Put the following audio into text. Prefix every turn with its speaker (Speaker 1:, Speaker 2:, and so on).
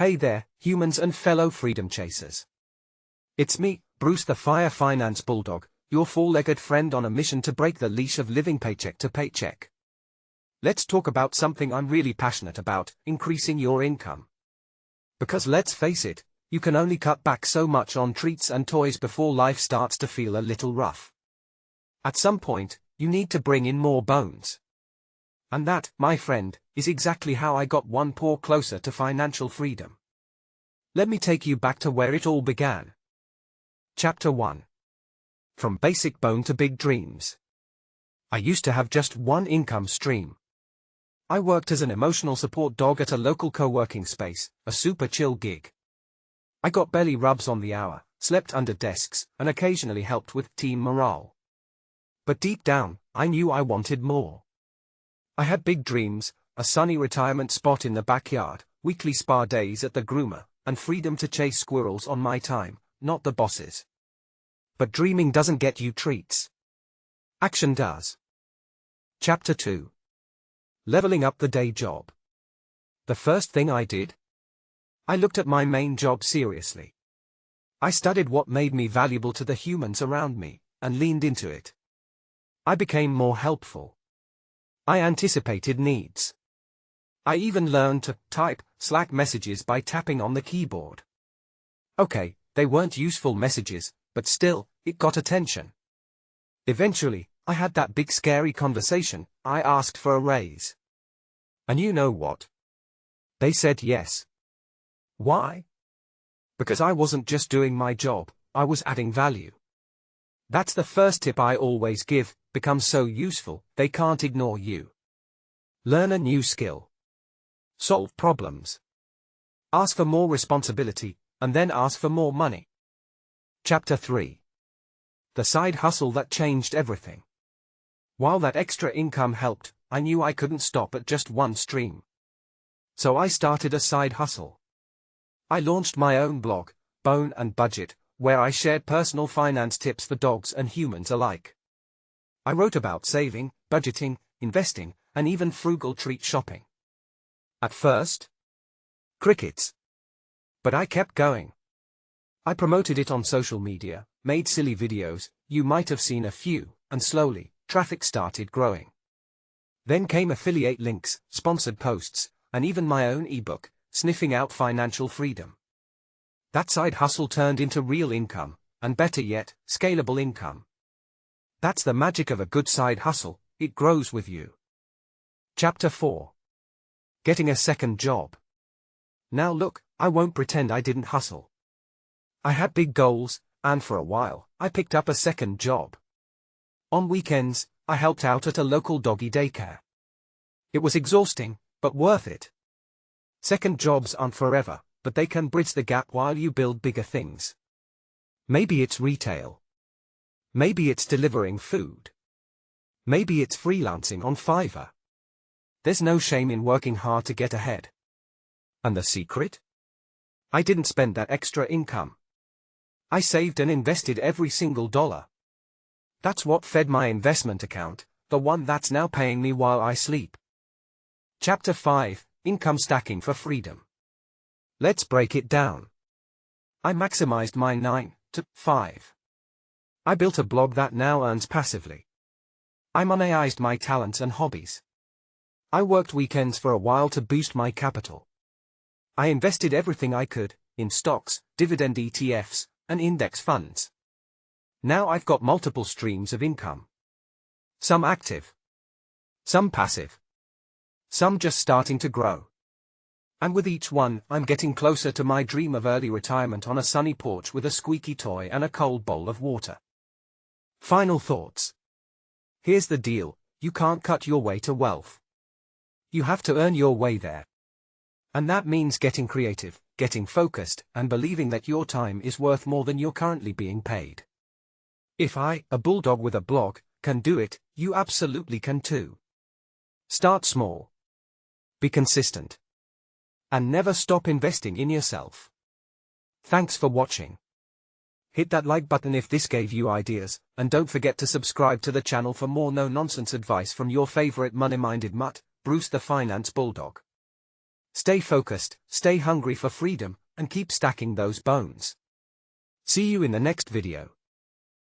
Speaker 1: Hey there, humans and fellow freedom chasers. It's me, Bruce the Fire Finance Bulldog, your four-legged friend on a mission to break the leash of living paycheck to paycheck. Let's talk about something I'm really passionate about, increasing your income. Because let's face it, you can only cut back so much on treats and toys before life starts to feel a little rough. At some point, you need to bring in more bones. And that, my friend, is exactly how I got one paw closer to financial freedom. Let me take you back to where it all began. Chapter 1. From basic bone to big dreams. I used to have just one income stream. I worked as an emotional support dog at a local co-working space, a super chill gig. I got belly rubs on the hour, slept under desks, and occasionally helped with team morale. But deep down, I knew I wanted more. I had big dreams, a sunny retirement spot in the backyard, weekly spa days at the groomer, and freedom to chase squirrels on my time, not the boss's. But dreaming doesn't get you treats. Action does. Chapter 2. Leveling up the day job. The first thing I did? I looked at my main job seriously. I studied what made me valuable to the humans around me, and leaned into it. I became more helpful. I anticipated needs. I even learned to type Slack messages by tapping on the keyboard. Okay, they weren't useful messages, but still, it got attention. Eventually, I had that big scary conversation. I asked for a raise. And you know what? They said yes. Why? Because I wasn't just doing my job, I was adding value. That's the first tip I always give: become so useful, they can't ignore you. Learn a new skill. Solve problems. Ask for more responsibility, and then ask for more money. Chapter 3. The side hustle that changed everything. While that extra income helped, I knew I couldn't stop at just one stream. So I started a side hustle. I launched my own blog, Bone and Budget, where I shared personal finance tips for dogs and humans alike. I wrote about saving, budgeting, investing, and even frugal treat shopping. At first, crickets. But I kept going. I promoted it on social media, made silly videos, you might have seen a few, and slowly, traffic started growing. Then came affiliate links, sponsored posts, and even my own ebook, Sniffing Out Financial Freedom. That side hustle turned into real income, and better yet, scalable income. That's the magic of a good side hustle, it grows with you. Chapter 4. Getting a second job. Now look, I won't pretend I didn't hustle. I had big goals, and for a while, I picked up a second job. On weekends, I helped out at a local doggy daycare. It was exhausting, but worth it. Second jobs aren't forever, but they can bridge the gap while you build bigger things. Maybe it's retail. Maybe it's delivering food. Maybe it's freelancing on Fiverr. There's no shame in working hard to get ahead. And the secret? I didn't spend that extra income. I saved and invested every single dollar. That's what fed my investment account, the one that's now paying me while I sleep. Chapter 5. Income Stacking for Freedom. Let's break it down. I maximized my 9 to 5. I built a blog that now earns passively. I monetized my talents and hobbies. I worked weekends for a while to boost my capital. I invested everything I could, in stocks, dividend ETFs, and index funds. Now I've got multiple streams of income. Some active. Some passive. Some just starting to grow. And with each one, I'm getting closer to my dream of early retirement on a sunny porch with a squeaky toy and a cold bowl of water. Final thoughts. Here's the deal, you can't cut your way to wealth. You have to earn your way there. And that means getting creative, getting focused, and believing that your time is worth more than you're currently being paid. If I, a bulldog with a blog, can do it, you absolutely can too. Start small. Be consistent. And never stop investing in yourself. Thanks for watching. Hit that like button if this gave you ideas, and don't forget to subscribe to the channel for more no-nonsense advice from your favorite money-minded mutt, Bruce the Finance Bulldog. Stay focused, stay hungry for freedom, and keep stacking those bones. See you in the next video.